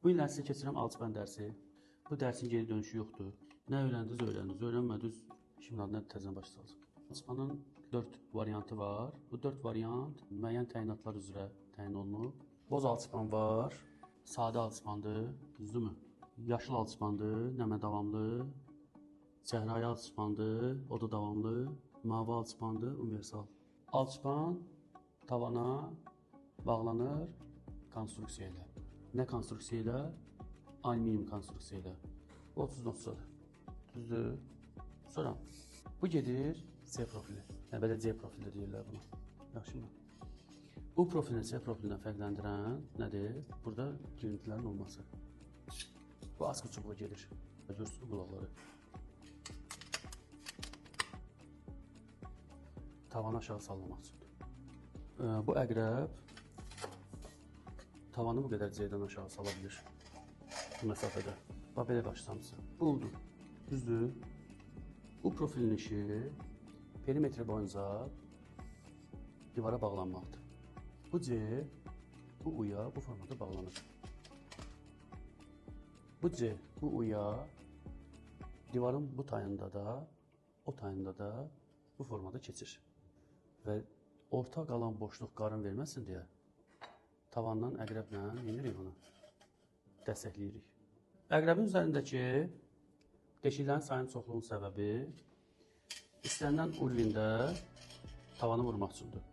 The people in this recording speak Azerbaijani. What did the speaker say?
Bu illər sizə keçirəm alçıpan dərsi. Bu dərsin geri dönüşü yoxdur. Nə öyrəndiniz, öyrəndiniz. Öyrənmədiniz, şimdi adına təzədən başlayacağız. Alçıpanın 4 variantı var. Bu 4 variant müəyyən təyinatlar üzrə təyin olunub. Boz alçıpan var, sadə alçıpandır, düzdürmü? Yaşıl alçıpandır, nəmə davamlı, çəhrayı alçıpandır, o da davamlı, mavi alçıpandır, universal. Alçıpan tavana bağlanır konstruksiya ilə. Nə konstruksiya ilə? Alüminium konstruksiya ilə. 30 notsadır. Düzdür? Sonra bu gedir C profili. Belə C profili deyirlər buna. Yaxşı mı? Bu profilin C profilindən fərqləndirən nədir? Burada girintilərin olması. Bu askı çubuğa gedir. Görsün qulaqları. Tavanı aşağı sallamaq üçündür. Bu əqrəb tavanı bu qədər C-dən aşağı sala bilir. Bu məsafədə. Bax, belə qaçsamsa. Bu oldu. Düzdür? Bu profilin işi perimetri boyunca divara bağlanmaqdır. Bu C, bu U'ya bu formada bağlanır. Bu C, bu U'ya divarın bu tayında da, o tayında da bu formada keçir. Və orta qalan boşluq qarın verməsin deyə tavandan əqrəblə yenirik onu. Dəstəkləyirik. Əqrəbin üzərindəki deşiklərin sayının çoxluğunun səbəbi istənilən urlində tavanı vurmaq üçündür.